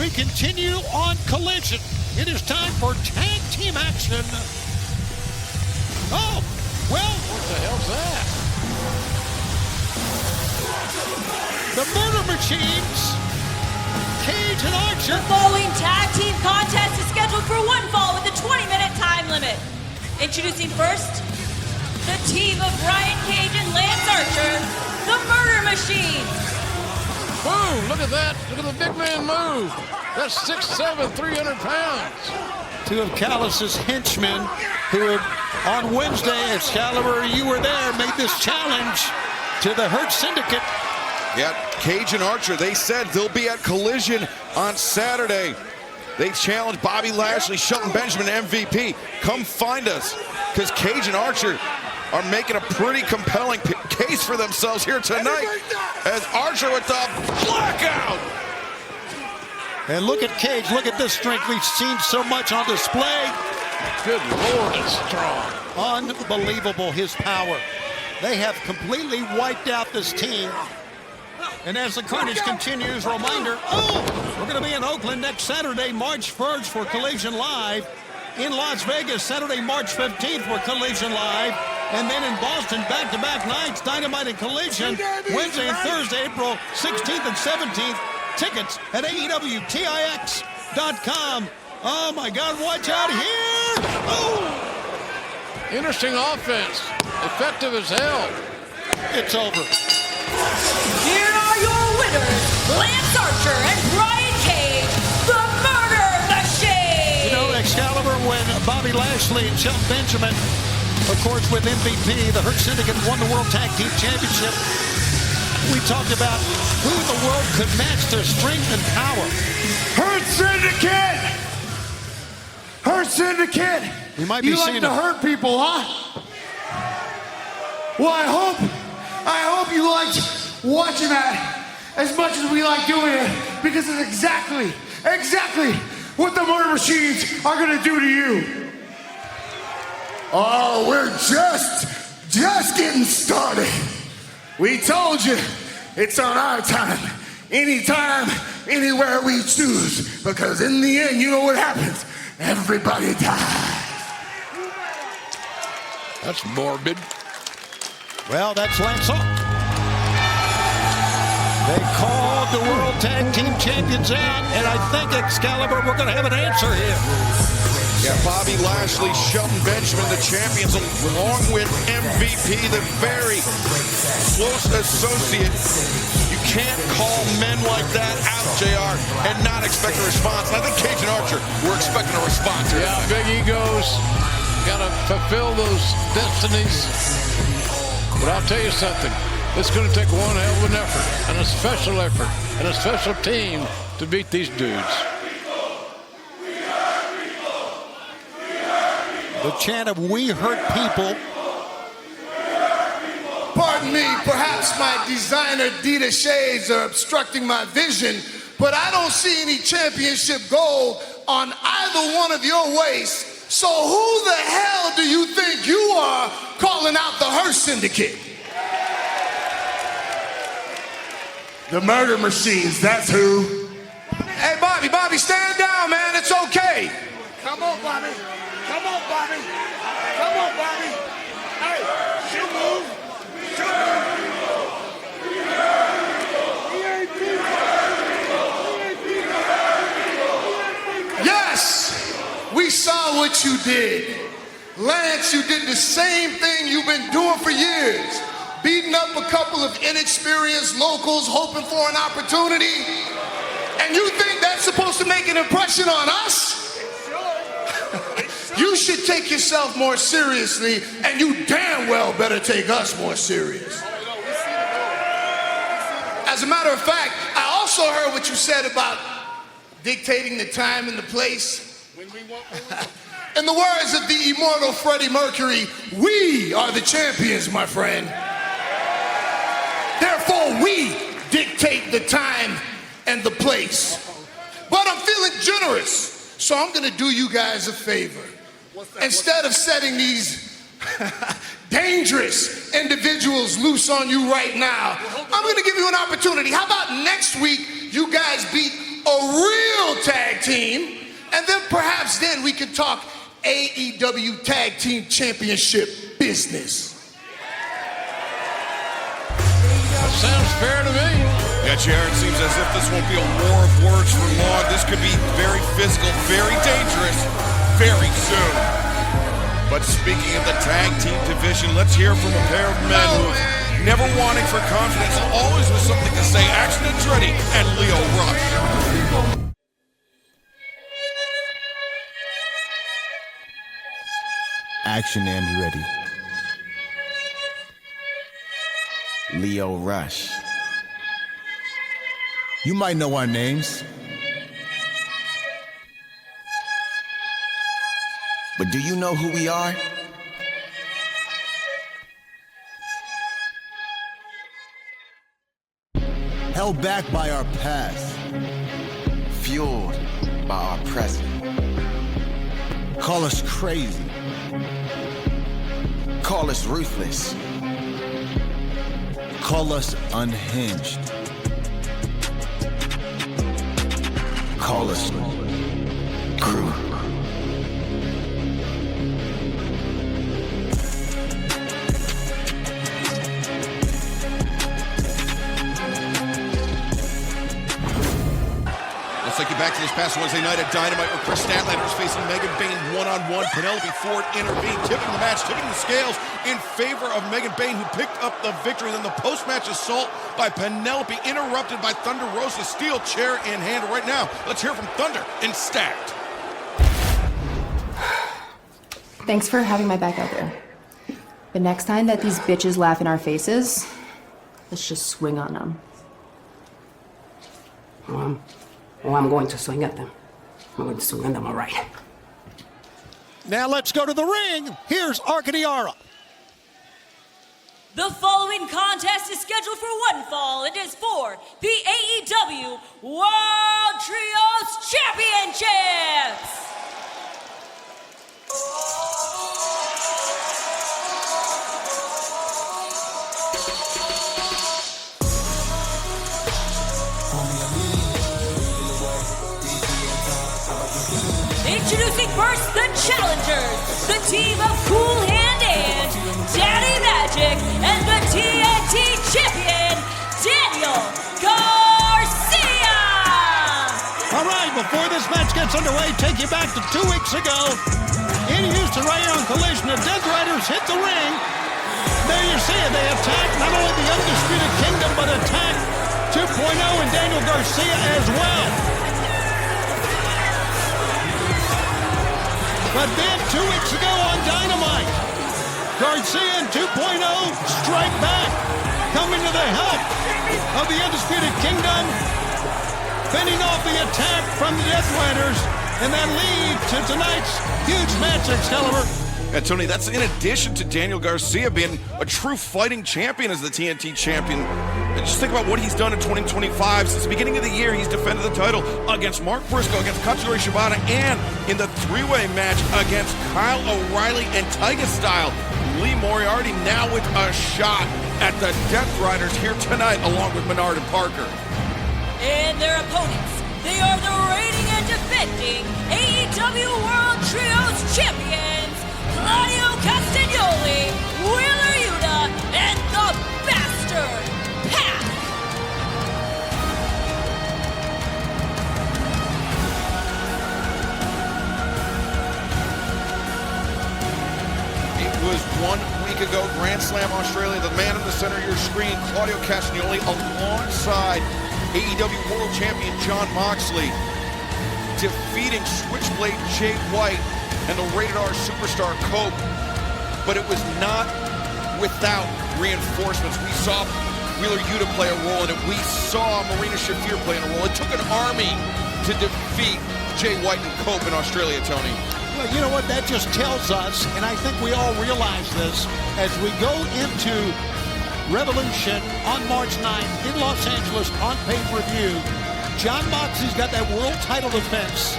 we continue on Collision. It is time for tag team action. Oh, well, what the hell's that? The Murder Machines, Cage and Archer. The following tag team contest is scheduled for one fall with a 20-minute time limit. Introducing first, the team of Brian Cage and Lance Archer, the Murder Machines. Boom, look at that. Look at the big man move. That's 6'7", 300 pounds. Two of Callis' henchmen who on Wednesday, Excalibur, you were there, made this challenge to the Hurt Syndicate. Yeah, Cage and Archer, they said they'll be at Collision on Saturday. They challenged Bobby Lashley, Shelton Benjamin, MVP. Come find us, because Cage and Archer are making a pretty compelling case for themselves here tonight as Archer with the blackout. And look at Cage, look at this strength. We've seen so much on display. Good Lord, it's strong. Unbelievable, his power. They have completely wiped out this team. And as the carnage continues, reminder, we're going to be in Oakland next Saturday, March 1st for Collision Live. In Las Vegas, Saturday, March 15th for Collision Live. And then in Boston, back-to-back nights, Dynamite and Collision, Wednesday and Thursday, April 16th and 17th. Tickets at AEWTIX.com. Oh, my God, watch out here. Oh! Interesting offense. Effective as hell. It's over. Here are your winners, Lance Archer and Brian Cage, the Murder Machine. You know, Excalibur, when Bobby Lashley and Shelton Benjamin, of course, with MVP, the Hurt Syndicate won the World Tag Team Championship. We talked about who in the world could match their strength and power. Hurt Syndicate! Hurt Syndicate! We might be you seeing like to hurt people, huh? Well, I hope you liked watching that as much as we like doing it, because it's exactly what the Murder Machines are gonna do to you. Oh, we're just getting started. We told you, it's on our time, anytime, anywhere we choose, because in the end, you know what happens? Everybody dies. That's morbid. Well, that's Lance Archer. They called the World Tag Team Champions out, and I think, Excalibur, we're going to have an answer here. Yeah, Bobby Lashley, Shelton Benjamin, the champions, along with MVP, the very close associate. You can't call men like that out, JR, and not expect a response. And I think Cage and Archer were expecting a response here. Yeah, big egos. Got to fulfill those destinies. But I'll tell you something. It's going to take one hell of an effort, and a special team to beat these dudes. The chant of "We Hurt People." Pardon me, perhaps my designer Dita shades are obstructing my vision, but I don't see any championship gold on either one of your waists. So who the hell do you think you are calling out the Hurt Syndicate? The Murder Machines, that's who. Hey, Bobby, stand down, man. It's okay. Come on, Bobby. Come on, Bobby. Come on, Bobby. Hey, she'll move. Yes, we saw what you did. Lance, you did the same thing you've been doing for years. Beating up a couple of inexperienced locals hoping for an opportunity. And you think that's supposed to make an impression on us? You should take yourself more seriously, and you damn well better take us more serious. As a matter of fact, I also heard what you said about dictating the time and the place. In the words of the immortal Freddie Mercury, we are the champions, my friend. Therefore, we dictate the time and the place. But I'm feeling generous, so I'm gonna do you guys a favor. Instead of setting these dangerous individuals loose on you right now, I'm gonna give you an opportunity. How about next week you guys beat a real And then perhaps then we can talk AEW Tag Team Championship business. That sounds fair to me. Yeah, Jared, it seems as if this won't be a war of words for long. This could be very physical, very dangerous, very soon. But speaking of the tag team division, let's hear from a pair of men who have never wanting for confidence, always with something to say. Action Andretti and Lio Rush. Action Andretti. Lio Rush. You might know our names, but do you know who we are? Held back by our past, fueled by our present. Call us crazy. Call us ruthless. Call us unhinged. Call us crew. Let's take you back to this past Wednesday night at Dynamite where Chris Statlander is facing Megan Bayne one-on-one. Penelope Ford intervened, tipping the match, tipping the scales in favor of Megan Bayne, who picked up the victory. Then the post-match assault by Penelope, interrupted by Thunder Rosa's steel chair in hand. Right now, let's hear from Thunder in Stacked. Thanks for having my back out there. The next time that these bitches laugh in our faces, let's just swing on them. Well, I'm going to swing at them. I'm going to swing at them, all right. Now let's go to the ring. Here's Arcadiara. The following contest is scheduled for one fall. It is for the AEW World Trios Championships. Introducing first the challengers, the team of Cool Hand and Daddy Magic, and the TNT champion, Daniel Garcia! All right, before this match gets underway, take you back to 2 weeks ago. In Houston, right here on Collision, the Death Riders hit the ring. There you see it. They attack not only the Undisputed Kingdom, but attack 2.0 and Daniel Garcia as well. But then 2 weeks ago on Dynamite, Garcia and 2.0 strike back, coming to the help of the Undisputed Kingdom, fending off the attack from the Death Riders, and that leads to tonight's huge match, Excalibur. Yeah, Tony, that's in addition to Daniel Garcia being a true fighting champion as the TNT champion. And just think about what he's done in 2025. Since the beginning of the year, he's defended the title against Mark Briscoe, against Katsuyori Shibata, and in the three-way match against Kyle O'Reilly and Tiger Style. Lee Moriarty now with a shot at the Death Riders here tonight, along with Menard and Parker. And their opponents, they are the reigning and defending AEW World Trios Champions, Claudio Castagnoli, Wheeler Yuta, and the Bastard Pack. It was 1 week ago, Grand Slam Australia, the man in the center of your screen, Claudio Castagnoli, alongside AEW World Champion Jon Moxley, defeating Switchblade Jay White and the Rated R superstar Cope. But it was not without reinforcements. We saw Wheeler Yuta play a role in it. We saw Marina Shafir play a role. It took an army to defeat Jay White and Cope in Australia, Tony. Well, you know what? That just tells us, and I think we all realize this, as we go into Revolution on March 9th in Los Angeles on pay-per-view, Jon Moxley's got that world title defense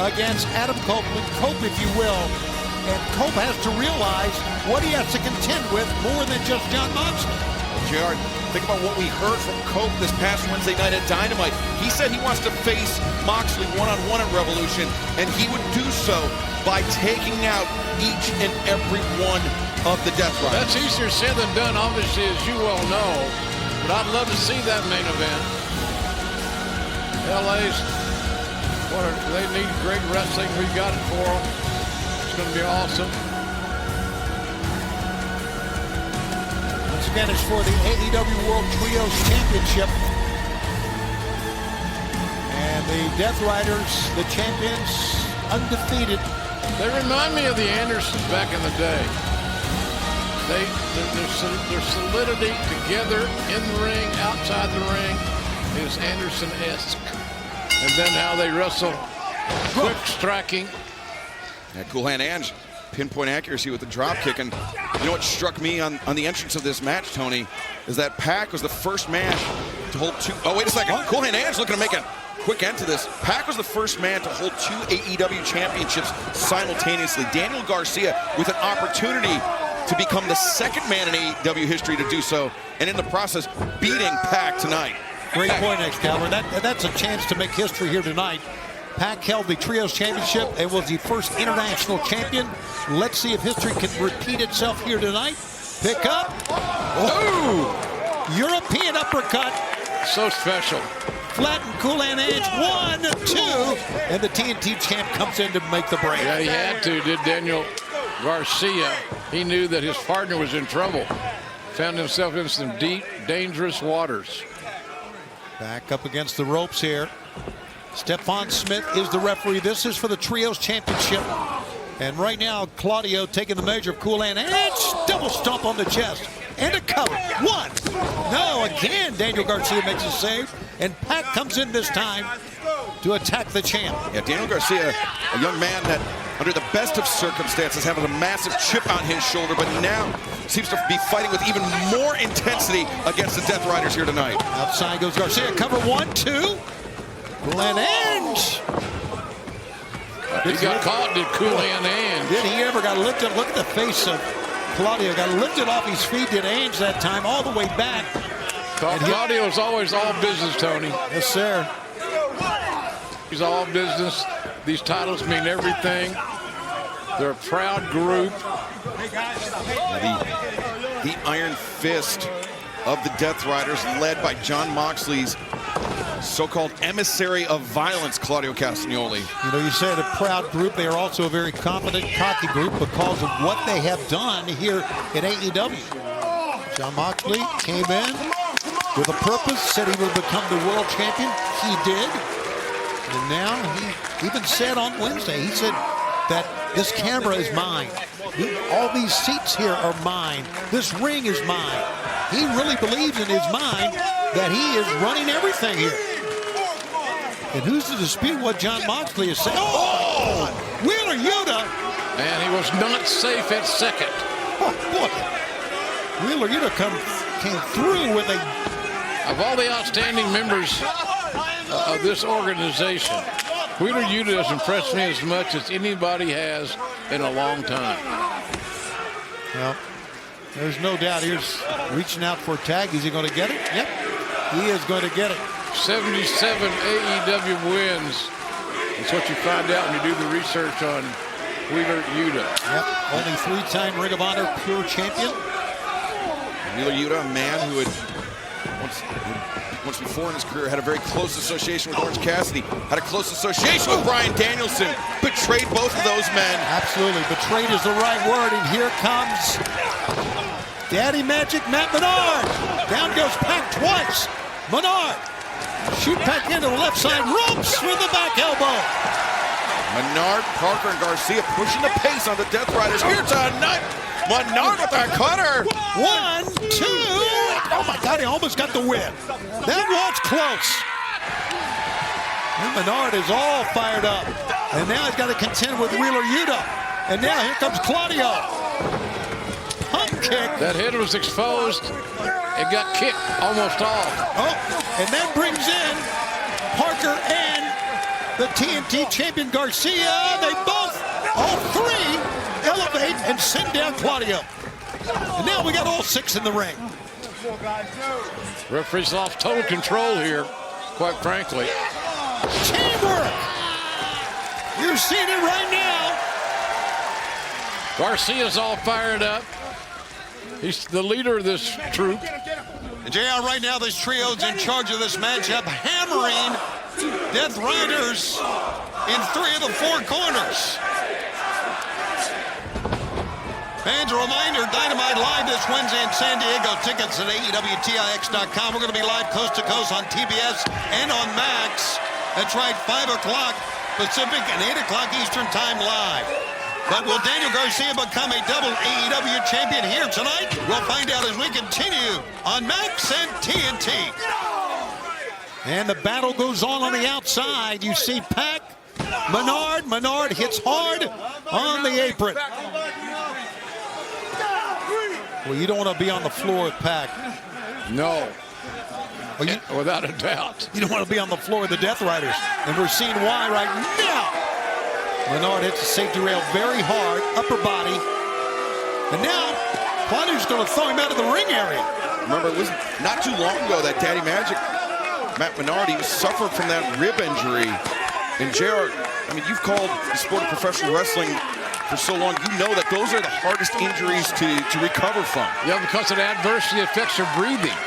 against Adam Copeland, Cope, if you will. And Cope has to realize what he has to contend with more than just Jon Moxley. JR, Think about what we heard from Cope this past Wednesday night at Dynamite. He said he wants to face Moxley one-on-one at Revolution, and he would do so by taking out each and every one of the Death Riders. That's easier said than done, obviously, as you well know. But I'd love to see that main event. LA's, they need great wrestling. We got it for them. It's going to be awesome. Once again, it's for the AEW World Trios Championship. And the Death Riders, the champions, undefeated. They remind me of the Andersons back in the day. Their solidity together in the ring, outside the ring is Anderson-esque. And then how they wrestle, quick striking. Yeah, Cool Hand Ange, pinpoint accuracy with the drop kick. And you know what struck me on the entrance of this match, Tony, is that Pac was the first man to hold two. Oh, wait a second. Cool Hand Ange looking to make a quick end to this. Pac was the first man to hold 2 AEW championships simultaneously. Daniel Garcia with an opportunity to become the second man in AEW history to do so, and in the process, beating Pac tonight. Great point, Excalibur. That's a chance to make history here tonight. Pac held the Trios Championship and was the first international champion. Let's see if history can repeat itself here tonight. Pick up. Oh! European uppercut. So special. Flatten Cool Hand Ange. 1, 2. And the TNT champ comes in to make the break. Yeah, he had to, did Daniel Garcia. He knew that his partner was in trouble. Found himself in some deep, dangerous waters. Back up against the ropes here. Stephon Smith is the referee. This is for the Trios Championship. And right now, Claudio taking the measure of Cool Hand Ange. Double stomp on the chest. And a cover. 1. No, again, Daniel Garcia makes a save. And Pac comes in this time to attack the champ. Yeah, Daniel Garcia, a young man that, under the best of circumstances, having a massive chip on his shoulder, but now seems to be fighting with even more intensity against the Death Riders here tonight. Outside goes Garcia. Cover 1, 2. Cool Hand Ange. He got caught, did Cool Hand Ange. Did he ever got lifted? Look at the face of Claudio. Got lifted off his feet, did Ange that time, all the way back. Claudio's always all business, Tony. Yes, sir. He's all business. These titles mean everything. They're a proud group. The Iron Fist of the Death Riders, led by Jon Moxley's so-called emissary of violence, Claudio Castagnoli. You know, you said a proud group. They are also a very confident, cocky group because of what they have done here at AEW. Jon Moxley came in with a purpose, said he would become the world champion. He did. And now he even said on Wednesday, he said that this camera is mine. All these seats here are mine. This ring is mine. He really believes in his mind that he is running everything here. And who's to dispute what Jon Moxley is saying? Oh! Wheeler Yuta! And he was not safe at second. Oh, boy. Wheeler Yuta came through with a... Of all the outstanding members of this organization, Wheeler Yuta has impressed me as much as anybody has in a long time. Well, there's no doubt he's reaching out for a tag. Is he going to get it? Yep, he is going to get it. 77 AEW wins. That's what you find out when you do the research on Wheeler Yuta. Yep, only 3-time Ring of Honor Pure Champion. Wheeler Yuta, a man who had once before in his career had a very close association with Orange Cassidy, had a close association with Bryan Danielson, betrayed both of those men. Absolutely, betrayed is the right word, and here comes Daddy Magic Matt Menard. Down goes Pac twice. Menard, shoot Pac into the left side ropes with the back elbow. Menard, Parker, and Garcia pushing the pace on the Death Riders here tonight. Menard with that cutter. 1, 2. Oh my God, he almost got the win. That was close. And Menard is all fired up. And now he's got to contend with Wheeler Yuta. And now here comes Claudio. Pump kick. That head was exposed. It got kicked almost off. Oh, and that brings in Parker and the TNT champion Garcia. They both, all three, elevate and send down Claudio. And now we got all 6 in the ring. Referee's lost total control here, quite frankly. Teamwork! You're seeing it right now. Garcia's all fired up. He's the leader of this troop. And JR, right now, this trio's in charge of this matchup, hammering Death Riders in 3 of the 4 corners. Fans, a reminder, Dynamite Live this Wednesday in San Diego. Tickets at AEWTIX.com. We're going to be live coast to coast on TBS and on Max. That's right, 5 o'clock Pacific and 8 o'clock Eastern Time live. But will Daniel Garcia become a double AEW champion here tonight? We'll find out as we continue on Max and TNT. And the battle goes on the outside. You see Pac, Menard. Menard hits hard on the apron. Well, you don't want to be on the floor with Pac. No. Well, without a doubt. You don't want to be on the floor with the Death Riders. And we're seeing why right now. Menard hits the safety rail very hard, upper body. And now, Claudio's going to throw him out of the ring area. Remember, it was not too long ago that Daddy Magic, Matt Menard, he suffered from that rib injury. And JR, I mean, you've called the sport of professional wrestling for so long. You know that those are the hardest injuries to recover from. Yeah, because it adversely affects your breathing.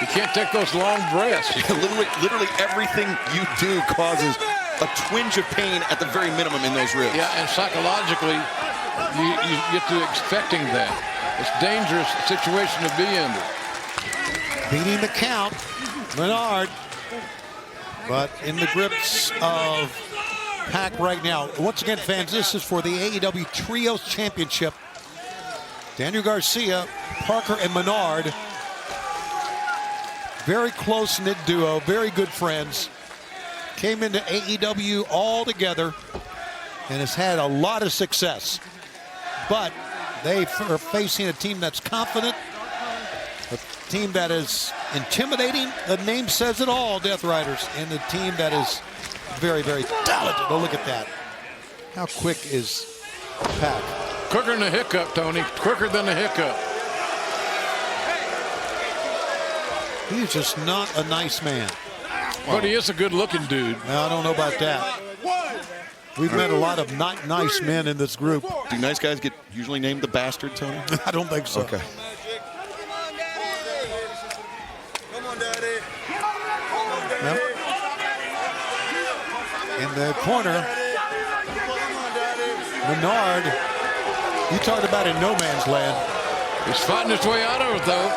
You can't take those long breaths. literally everything you do causes a twinge of pain at the very minimum in those ribs. Yeah, and psychologically, you get to expecting that. It's a dangerous situation to be in. Beating the count, Menard, but in the grips of Pac right now. Once again, fans, this is for the AEW Trios Championship. Daniel Garcia, Parker, and Menard. Very close-knit duo, very good friends. Came into AEW all together and has had a lot of success. But they are facing a team that's confident, a team that is intimidating. The name says it all, Death Riders, and a team that is very, very talented. Oh, look at that. How quick is Pac? Quicker than a hiccup, Tony. Quicker than a hiccup. He's just not a nice man. But he is a good-looking dude. I don't know about that. We've met a lot of not nice men in this group. Do nice guys get usually named the bastard, Tony? I don't think so. Okay. No. In the corner, Menard, you talked about in no man's land. He's fighting his way out of it, though.